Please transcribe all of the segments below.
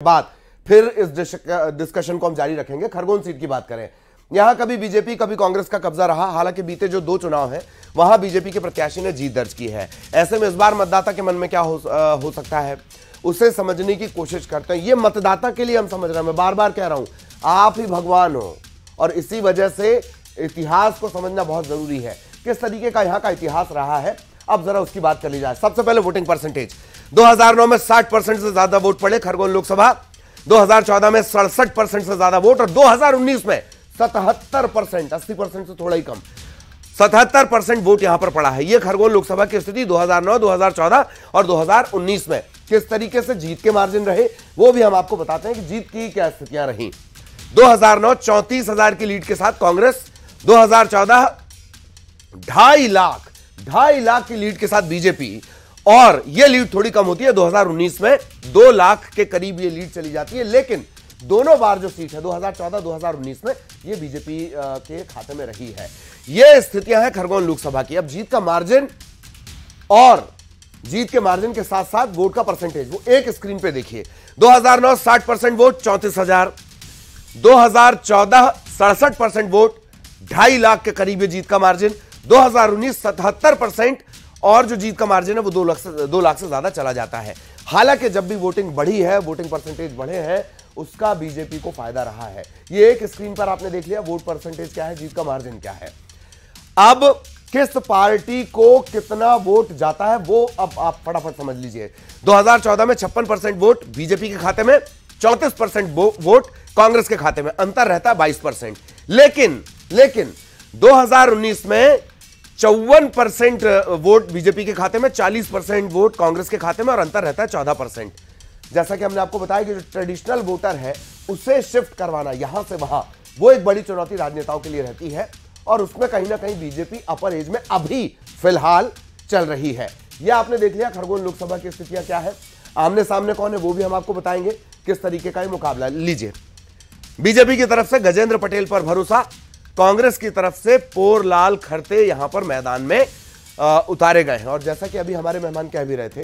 बाद फिर इस डिस्कशन को हम जारी रखेंगे। खरगोन सीट की बात करें, यहां कभी बीजेपी कभी कांग्रेस का कब्जा रहा। हालांकि बीते जो 2 चुनाव हैं वहां बीजेपी के प्रत्याशी ने जीत दर्ज की है। ऐसे में इस बार मतदाता के मन में क्या हो सकता है उसे समझने की कोशिश करते हैं। ये मतदाता के लिए हम समझ रहे हैं, मैं बार बार कह रहा हूं, आप ही भगवान हो और इसी वजह से इतिहास को समझना बहुत जरूरी है। किस तरीके का यहां का इतिहास रहा है अब जरा उसकी बात कर ली जाए। सबसे पहले वोटिंग परसेंटेज, 2009 में 60% से ज्यादा वोट पड़े खरगोन लोकसभा, 2014 में 67% से ज्यादा वोट और 2019 में 77%, 80% से थोड़ा ही कम, 77% वोट यहां पर पड़ा है। यह खरगोन लोकसभा की स्थिति 2009, 2014 और 2019 में किस तरीके से जीत के मार्जिन रहे वो भी हम आपको बताते हैं कि जीत की क्या स्थितियां रही। 2009 34,000 की लीड के साथ कांग्रेस, 2014 2.5 लाख की लीड के साथ बीजेपी, और यह लीड थोड़ी कम होती है 2019 में 2 लाख के करीब यह लीड चली जाती है। लेकिन दोनों बार जो सीट है 2014 2019 में यह बीजेपी के खाते में रही है। यह स्थितियां हैं खरगोन लोकसभा की। अब जीत का मार्जिन और जीत के मार्जिन के साथ साथ वोट का परसेंटेज वो एक स्क्रीन पे देखिए। 2009 60% वोट 34,000, 2014 67% वोट 2.5 लाख के करीब जीत का मार्जिन, 2019 77% और जो जीत का मार्जिन है वो 2 लाख से ज्यादा चला जाता है। हालांकि जब भी वोटिंग बढ़ी है, वोटिंग परसेंटेज बढ़े हैं, उसका बीजेपी को फायदा रहा है। ये एक स्क्रीन पर आपने देख लिया वोट परसेंटेज क्या है, जीत का मार्जिन क्या है। अब किस पार्टी को कितना वोट जाता है वो अब आप फटाफट समझ लीजिए। 2014 में 56% वोट बीजेपी के खाते में, 34% वोट कांग्रेस के खाते में, अंतर रहता है 22%। लेकिन 2019 में 54% वोट बीजेपी के खाते में, 40% वोट कांग्रेस के खाते में और अंतर रहता है 14%। जैसा कि हमने आपको बताया कि जो ट्रेडिशनल वोटर है उसे शिफ्ट करवाना यहां से वहां, वो एक बड़ी चुनौती राजनेताओं के लिए रहती है और उसमें कहीं ना कहीं बीजेपी अपर एज में अभी फिलहाल चल रही है। यह आपने देख लिया खरगोन लोकसभा की स्थितियां क्या है। आमने सामने कौन है वो भी हम आपको बताएंगे, किस तरीके का मुकाबला। लीजिए, बीजेपी की तरफ से गजेंद्र पटेल पर भरोसा, कांग्रेस की तरफ से पोरलाल खरते यहां पर मैदान में उतारे गए हैं। और जैसा कि अभी हमारे मेहमान कह भी रहे थे,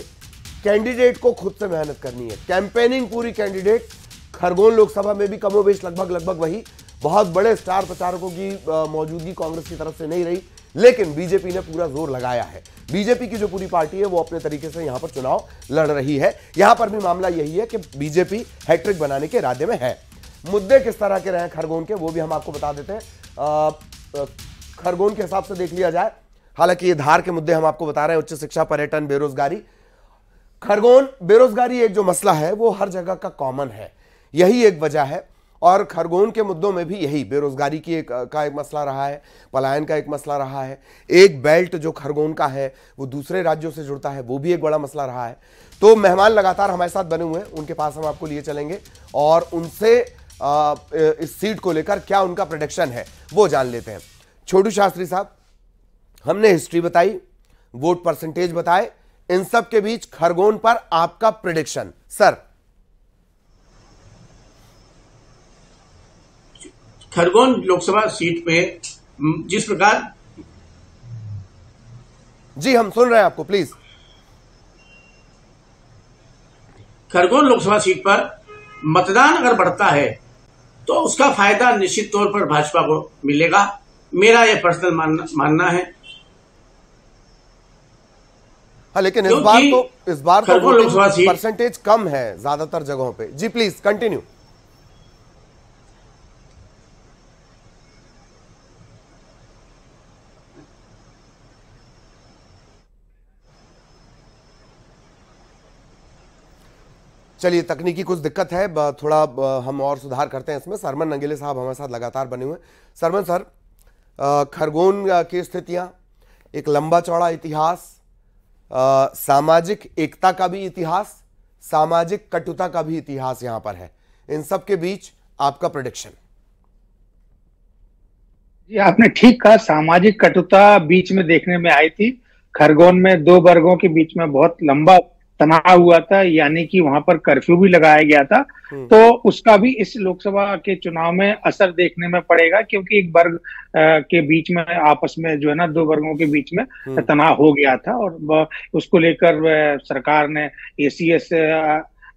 कैंडिडेट को खुद से मेहनत करनी है। कैंपेनिंग पूरी कैंडिडेट खरगोन लोकसभा में भी कमोबेश लगभग वही, बहुत बड़े स्टार प्रचारकों की मौजूदगी कांग्रेस की तरफ से नहीं रही, लेकिन बीजेपी ने पूरा जोर लगाया है। बीजेपी की जो पूरी पार्टी है वो अपने तरीके से यहां पर चुनाव लड़ रही है। यहां पर भी मामला यही है कि बीजेपी हैट्रिक बनाने के इरादे में है। मुद्दे किस तरह के रहे खरगोन के वो भी हम आपको बता देते हैं। खरगोन के हिसाब से देख लिया जाए, हालांकि ये धार के मुद्दे हम आपको बता रहे हैं, उच्च शिक्षा, पर्यटन, बेरोजगारी। खरगोन बेरोजगारी एक जो मसला है वो हर जगह का कॉमन है, यही एक वजह है। और खरगोन के मुद्दों में भी यही बेरोजगारी की एक मसला रहा है, पलायन का एक मसला रहा है, एक बेल्ट जो खरगोन का है वो दूसरे राज्यों से जुड़ता है वो भी एक बड़ा मसला रहा है। तो मेहमान लगातार हमारे साथ बने हुए हैं, उनके पास हम आपको लिए चलेंगे और उनसे इस सीट को लेकर क्या उनका प्रेडिक्शन है वो जान लेते हैं। छोटू शास्त्री साहब, हमने हिस्ट्री बताई, वोट परसेंटेज बताए, इन सब के बीच खरगोन पर आपका prediction sir. Khargone Lok Sabha seat पे जिस प्रकार, जी हम सुन रहे हैं आपको, प्लीज। खरगोन लोकसभा सीट पर मतदान अगर बढ़ता है तो उसका फायदा निश्चित तौर पर भाजपा को मिलेगा, मेरा यह पर्सनल मानना है। हाँ, लेकिन इस बार तो लोकसभा परसेंटेज कम है ज्यादातर जगहों पे। जी प्लीज कंटिन्यू। चलिए, तकनीकी कुछ दिक्कत है, थोड़ा हम और सुधार करते हैं इसमें। सरमन नंगेले साहब हमारे साथ लगातार बने हुए। सरमन सर, खरगोन की स्थितियां, एक लंबा चौड़ा इतिहास, सामाजिक एकता का भी इतिहास, सामाजिक कटुता का भी इतिहास यहां पर है, इन सब के बीच आपका प्रेडिक्शन। जी आपने ठीक कहा, सामाजिक कटुता बीच में देखने में आई थी। खरगोन में 2 वर्गों के बीच में बहुत लंबा तनाव हुआ था, यानी कि वहां पर कर्फ्यू भी लगाया गया था। तो उसका भी इस लोकसभा के चुनाव में असर देखने में पड़ेगा, क्योंकि एक वर्ग के बीच में आपस में जो है ना 2 वर्गों के बीच में तनाव हो गया था और उसको लेकर सरकार ने ACS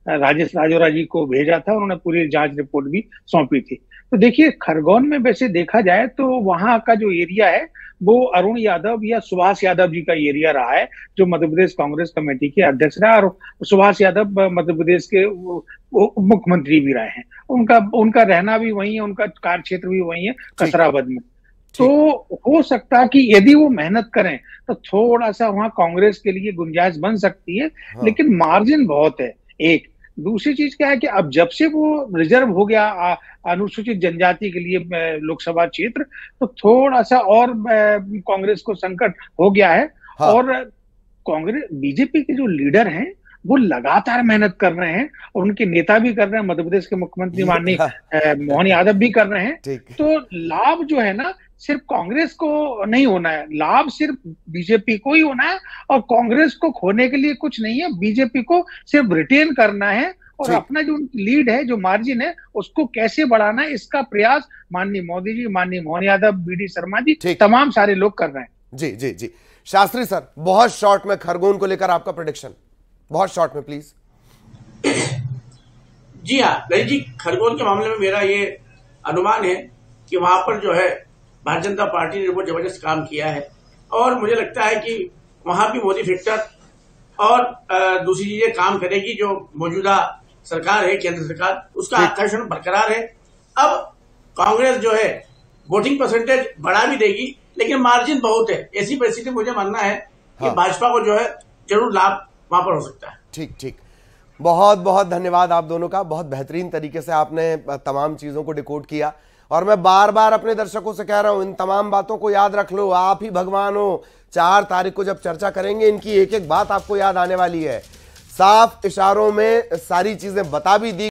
राजेश राजौरा जी को भेजा था, उन्होंने पूरी जांच रिपोर्ट भी सौंपी थी। तो देखिए खरगोन में वैसे देखा जाए तो वहां का जो एरिया है वो अरुण यादव या सुभाष यादव जी का एरिया रहा है, जो मध्य प्रदेश कांग्रेस कमेटी के अध्यक्ष रहा, और सुभाष यादव मध्य प्रदेश के मुख्यमंत्री भी रहे हैं। उनका रहना भी वही है, उनका कार्य क्षेत्र भी वही है, कसरावद में। तो हो सकता है कि यदि वो मेहनत करें तो थोड़ा सा वहां कांग्रेस के लिए गुंजाइश बन सकती है, लेकिन मार्जिन बहुत है। एक दूसरी चीज क्या है कि अब जब से वो रिजर्व हो गया अनुसूचित जनजाति के लिए लोकसभा क्षेत्र, तो थोड़ा सा और कांग्रेस को संकट हो गया है। और कांग्रेस बीजेपी के जो लीडर हैं वो लगातार मेहनत कर रहे हैं, और उनके नेता भी कर रहे हैं, मध्य प्रदेश के मुख्यमंत्री माननीय मोहन यादव भी कर रहे हैं। तो लाभ जो है ना सिर्फ कांग्रेस को नहीं होना है, लाभ सिर्फ बीजेपी को ही होना है, और कांग्रेस को खोने के लिए कुछ नहीं है, बीजेपी को सिर्फ रिटेन करना है, और अपना जो लीड है, जो मार्जिन है, उसको कैसे बढ़ाना है, इसका प्रयास माननीय मोदी जी, माननीय मोहन यादव, बीडी शर्मा जी, तमाम सारे लोग कर रहे हैं। जी जी जी। शास्त्री सर, बहुत शॉर्ट में खरगोन को लेकर आपका प्रेडिक्शन, बहुत शॉर्ट में प्लीज। जी हाँ ललित जी, खरगोन के मामले में मेरा ये अनुमान है कि वहां पर जो है भारतीय जनता पार्टी ने वो जबरदस्त काम किया है, और मुझे लगता है कि वहां भी मोदी फैक्टर और दूसरी चीजें काम करेगी। जो मौजूदा सरकार है, केंद्र सरकार, उसका आकर्षण बरकरार है। अब कांग्रेस जो है वोटिंग परसेंटेज बढ़ा भी देगी, लेकिन मार्जिन बहुत है। ऐसी परिस्थिति मुझे मानना है कि भाजपा को जो है जरूर लाभ वहां पर हो सकता है। ठीक ठीक, बहुत बहुत धन्यवाद आप दोनों का। बहुत बेहतरीन तरीके से आपने तमाम चीजों को डिकोड किया, और मैं बार बार अपने दर्शकों से कह रहा हूं, इन तमाम बातों को याद रख लो। आप ही भगवान हो। 4 तारीख को जब चर्चा करेंगे, इनकी एक एक बात आपको याद आने वाली है। साफ इशारों में सारी चीजें बता भी दी।